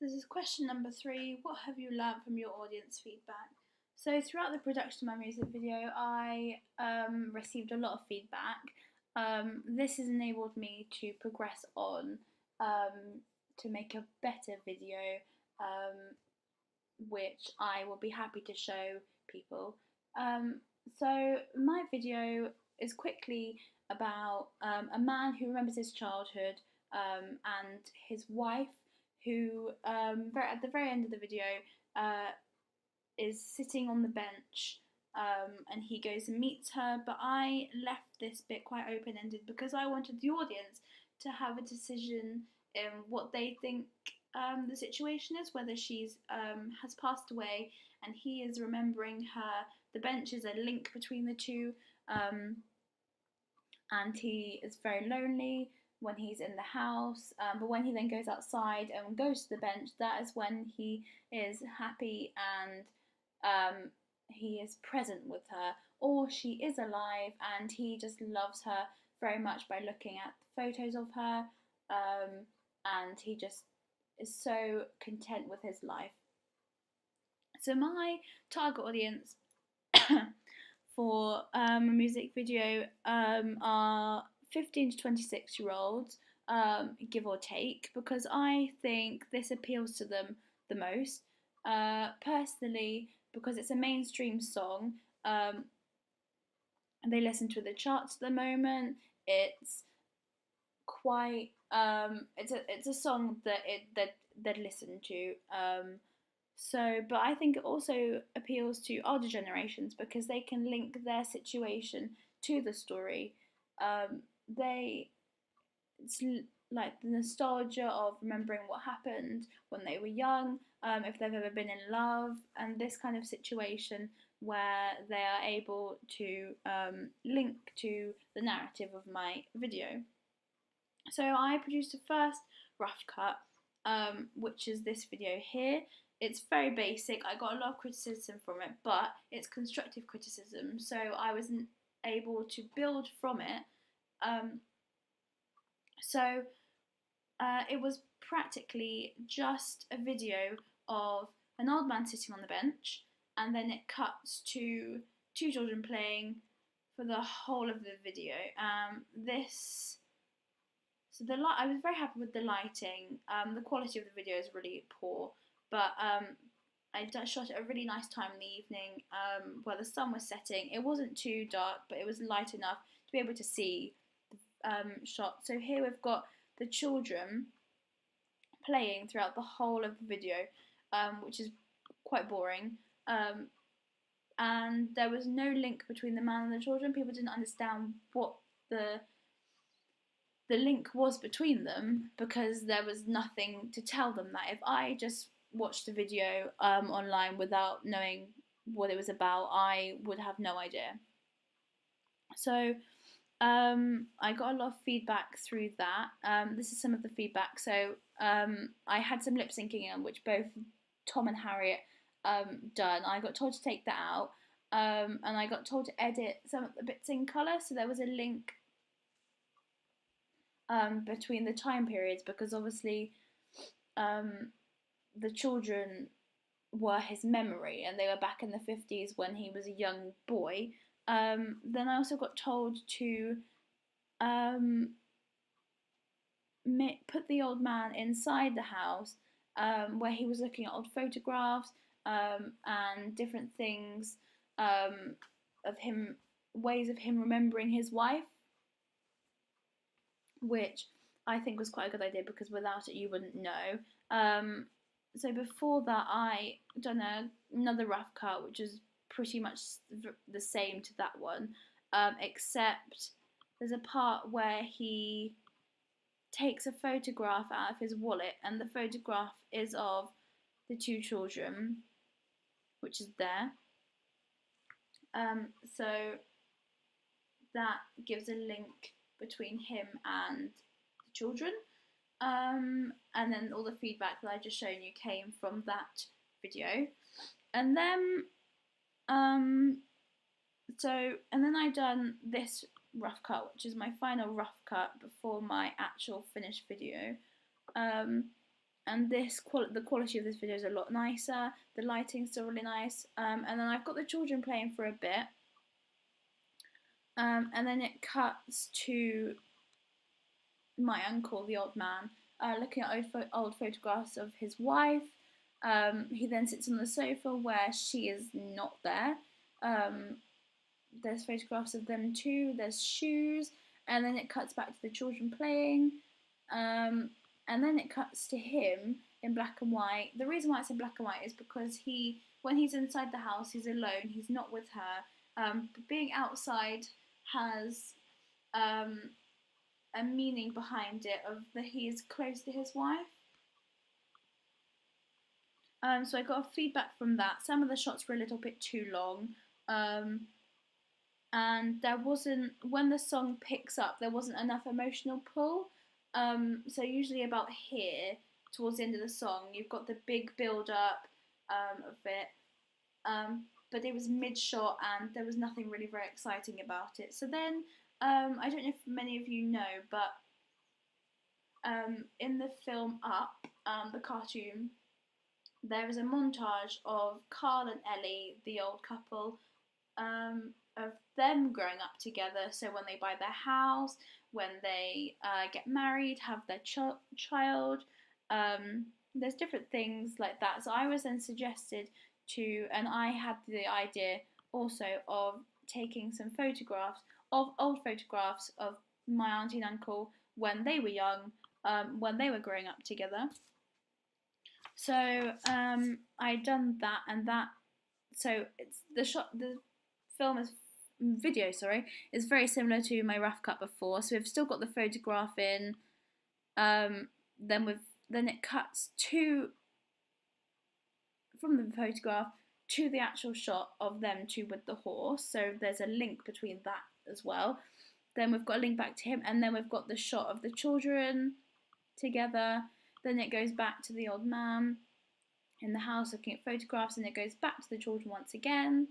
This is question number 3. What have you learned from your audience feedback? So throughout the production of my music video, I received a lot of feedback. This has enabled me to progress on to make a better video, which I will be happy to show people. So my video is quickly about a man who remembers his childhood and his wife who at the very end of the video is sitting on the bench and he goes and meets her, but I left this bit quite open-ended because I wanted the audience to have a decision in what they think the situation is, whether she's has passed away and he is remembering her. The bench is a link between the two, and he is very lonely when he's in the house, but when he then goes outside and goes to the bench, that is when he is happy and he is present with her, or she is alive and he just loves her very much by looking at photos of her, and he just is so content with his life. So my target audience for a music video are 15 to 26-year-olds, give or take, because I think this appeals to them the most. Personally, because it's a mainstream song, they listen to the charts at the moment. It's quite it's a song that they'd listen to. But I think it also appeals to older generations because they can link their situation to the story. It's like the nostalgia of remembering what happened when they were young, if they've ever been in love, and this kind of situation where they are able to link to the narrative of my video. So I produced a first rough cut, which is this video here. It's very basic. I got a lot of criticism from it, but it's constructive criticism, so I was able to build from it. It was practically just a video of an old man sitting on the bench, and then it cuts to two children playing for the whole of the video. I was very happy with the lighting. The quality of the video is really poor, but I shot at a really nice time in the evening where the sun was setting. It wasn't too dark, but it was light enough to be able to see the shot. So here we've got the children playing throughout the whole of the video, which is quite boring. And there was no link between the man and the children. People didn't understand what the link was between them because there was nothing to tell them that. If I just watched the video online without knowing what it was about, I would have no idea. So I got a lot of feedback through that. This is some of the feedback. So I had some lip syncing in, which both Tom and Harriet done. I got told to take that out, and I got told to edit some of the bits in colour, so there was a link between the time periods, because obviously the children were his memory and they were back in the 50s when he was a young boy. Then I also got told to put the old man inside the house where he was looking at old photographs and different things of him, ways of him remembering his wife, which I think was quite a good idea because without it you wouldn't know. So before that I done another rough cut which is pretty much the same to that one, except there's a part where he takes a photograph out of his wallet and the photograph is of the two children, which is there. So that gives a link between him and the children, and then all the feedback that I just shown you came from that video. And then I done this rough cut, which is my final rough cut before my actual finished video. and the quality of this video is a lot nicer. The lighting's still really nice. And then I've got the children playing for a bit. And then it cuts to my uncle, the old man, looking at old photographs of his wife. He then sits on the sofa where she is not there. There's photographs of them too. There's shoes, and then it cuts back to the children playing. And then it cuts to him in black and white. The reason why it's in black and white is because when he's inside the house, he's alone. He's not with her. But being outside has a meaning behind it of that he is close to his wife. So I got feedback from that. Some of the shots were a little bit too long. And there wasn't, when the song picks up, there wasn't enough emotional pull. So usually about here, towards the end of the song, you've got the big build-up of it. But it was mid-shot and there was nothing really very exciting about it. So then, I don't know if many of you know, but in the film Up, the cartoon, there is a montage of Carl and Ellie, the old couple, of them growing up together. So when they buy their house, when they get married, have their child, there's different things like that. So I was then suggested to, and I had the idea also of taking some photographs of old photographs of my auntie and uncle when they were young, when they were growing up together. So I'd done that, and that, so it's the video is very similar to my rough cut before. So we've still got the photograph in, then it cuts from the photograph to the actual shot of them two with the horse. So there's a link between that as well. Then we've got a link back to him, and then we've got the shot of the children together. Then it goes back to the old man in the house looking at photographs, and it goes back to the children once again.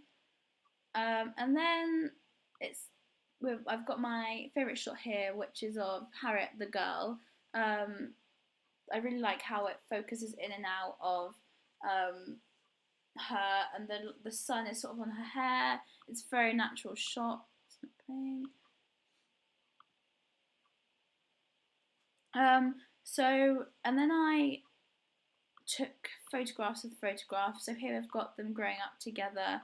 And then I've got my favourite shot here, which is of Harriet the girl. I really like how it focuses in and out of her, and the sun is sort of on her hair. It's a very natural shot. It's not playing. So, and then I took photographs of the photographs. So here we've got them growing up together,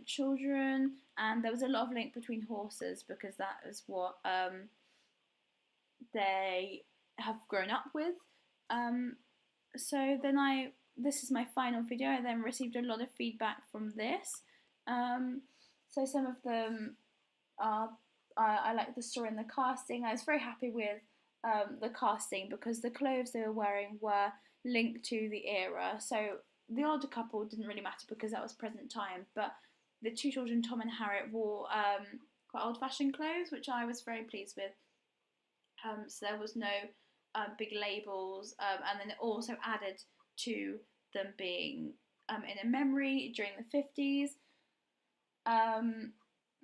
children, and there was a lot of link between horses because that is what they have grown up with. So then this is my final video. I then received a lot of feedback from this. So some of them are, I like the story and the casting. I was very happy with the casting because the clothes they were wearing were linked to the era. So the older couple didn't really matter because that was present time, but the two children, Tom and Harriet, wore quite old-fashioned clothes, which I was very pleased with. So there was no big labels, and then it also added to them being in a memory during the 50s.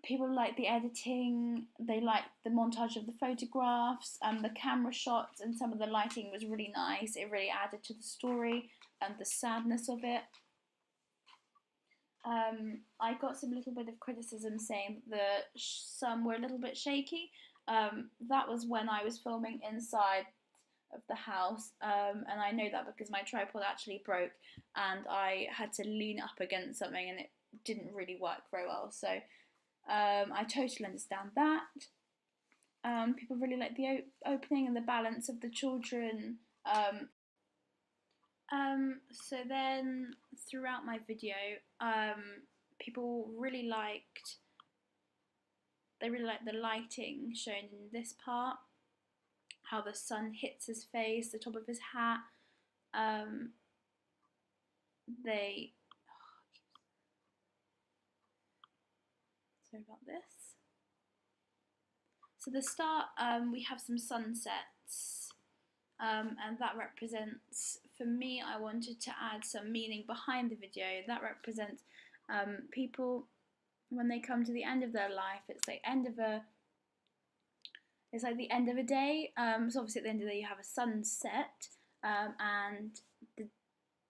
People liked the editing, they liked the montage of the photographs, the camera shots, and some of the lighting was really nice. It really added to the story and the sadness of it. I got some little bit of criticism saying that some were a little bit shaky. That was when I was filming inside of the house, and I know that because my tripod actually broke and I had to lean up against something and it didn't really work very well. So I totally understand that. People really like the opening and the balance of the children. So then throughout my video, people really liked the lighting shown in this part, how the sun hits his face, the top of his hat. Sorry about this. So the start, we have some sunsets, and that represents, for me, I wanted to add some meaning behind the video. That represents people when they come to the end of their life. It's like the end of a day. So obviously at the end of the day you have a sunset, and the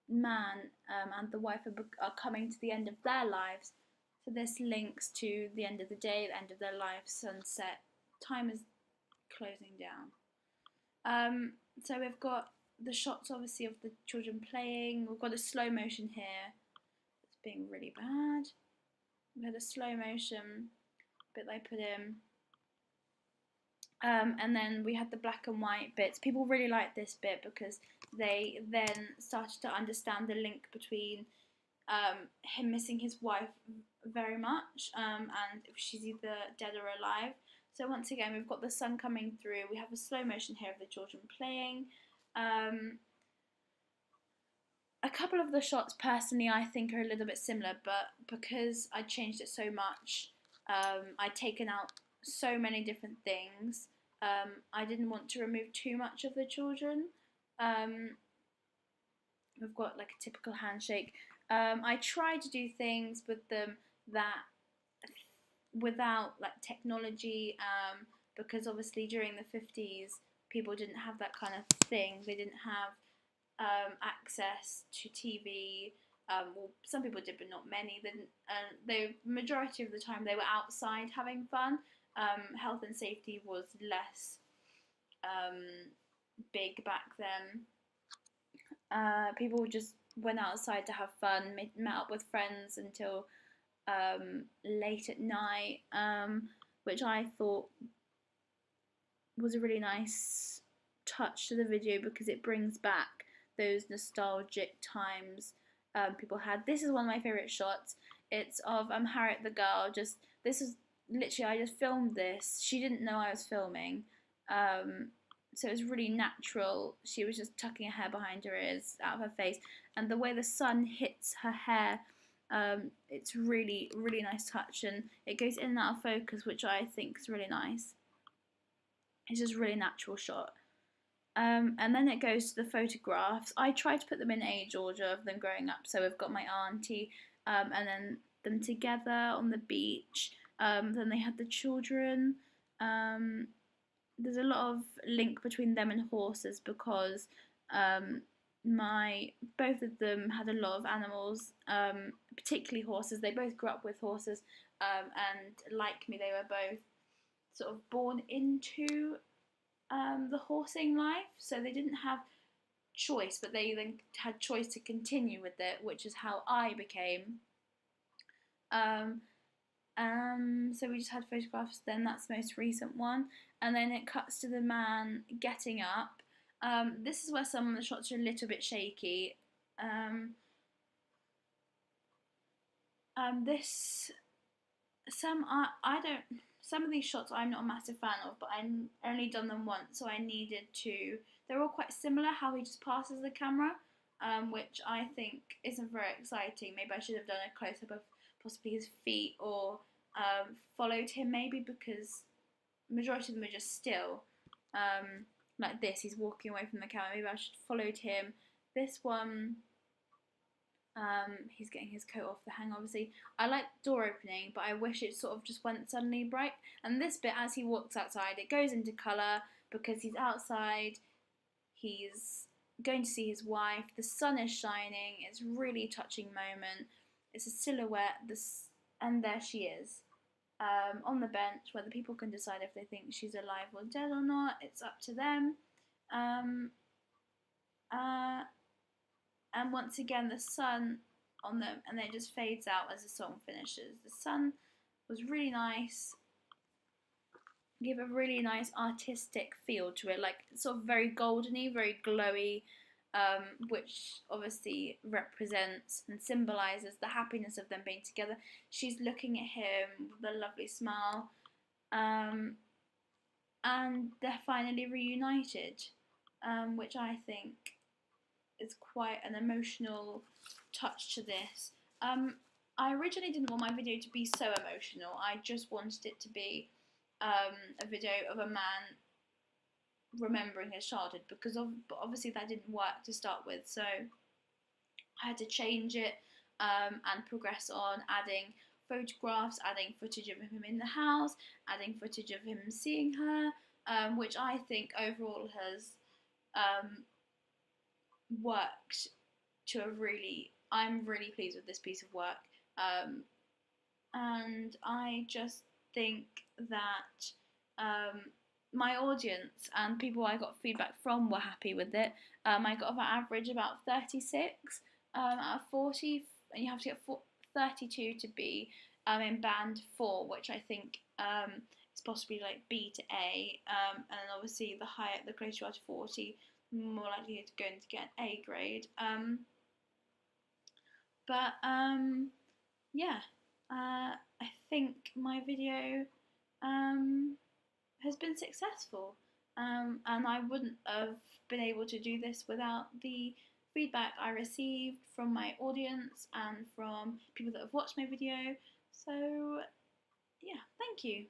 man and the wife are coming to the end of their lives. So this links to the end of the day, the end of their life, sunset. Time is closing down. So we've got the shots, obviously, of the children playing. We've got a slow motion here. It's being really bad. We had a slow motion bit they put in. And then we had the black and white bits. People really liked this bit because they then started to understand the link between him missing his wife very much, and if she's either dead or alive. So once again, we've got the sun coming through. We have a slow motion here of the children playing. A couple of the shots, personally, I think are a little bit similar, but because I changed it so much, I'd taken out so many different things. I didn't want to remove too much of the children. We've got like a typical handshake. I try to do things with them that without like technology, because obviously during the 50s people didn't have that kind of thing. They didn't have access to TV. Well, some people did, but not many. The majority of the time they were outside having fun. Health and safety was less big back then. People just went outside to have fun, met up with friends until late at night, which I thought was a really nice touch to the video because it brings back those nostalgic times people had. This is one of my favourite shots. It's of Harriet the girl. This is literally, I just filmed this. She didn't know I was filming. So it was really natural. She was just tucking her hair behind her ears, out of her face, and the way the sun hits her hair, it's really, really nice touch, and it goes in and out of focus, which I think is really nice. It's just a really natural shot. And then it goes to the photographs. I try to put them in age order of them growing up. So we've got my auntie, and then them together on the beach. Then they had the children. There's a lot of link between them and horses because both of them had a lot of animals, particularly horses. They both grew up with horses, and like me, they were both sort of born into the horsing life, so they didn't have choice, but they then had choice to continue with it, which is how I became. So we just had photographs then, that's the most recent one, and then it cuts to the man getting up. This is where some of the shots are a little bit shaky. Some of these shots I'm not a massive fan of, but I only done them once, so I needed to. They're all quite similar, how he just passes the camera, which I think isn't very exciting. Maybe I should have done a close-up of possibly his feet, or followed him maybe, because majority of them are just still. Like this, he's walking away from the camera. Maybe I should have followed him. This one, he's getting his coat off the hang, obviously. I like door opening, but I wish it sort of just went suddenly bright. And this bit, as he walks outside, it goes into colour because he's outside. He's going to see his wife. The sun is shining. It's a really touching moment. It's a silhouette, and there she is, on the bench, where the people can decide if they think she's alive or dead or not. It's up to them. And once again, the sun on them, and then it just fades out as the song finishes. The sun was really nice, give a really nice artistic feel to it, like sort of very goldeny, very glowy, which obviously represents and symbolises the happiness of them being together. She's looking at him with a lovely smile, and they're finally reunited, which I think is quite an emotional touch to this. I originally didn't want my video to be so emotional. I just wanted it to be a video of a man remembering his childhood, but obviously that didn't work to start with, so I had to change it and progress on, adding photographs, adding footage of him in the house, adding footage of him seeing her, which I think overall has worked to a really, I'm really pleased with this piece of work. And I just think that my audience and people I got feedback from were happy with it. I got on average about 36 out of 40, and you have to get 32 to be in band 4, which I think is possibly like B to A. And obviously, the closer you are to 40, the more likely you're going to get an A grade. But yeah, I think my video has been successful, and I wouldn't have been able to do this without the feedback I received from my audience and from people that have watched my video. So yeah, thank you.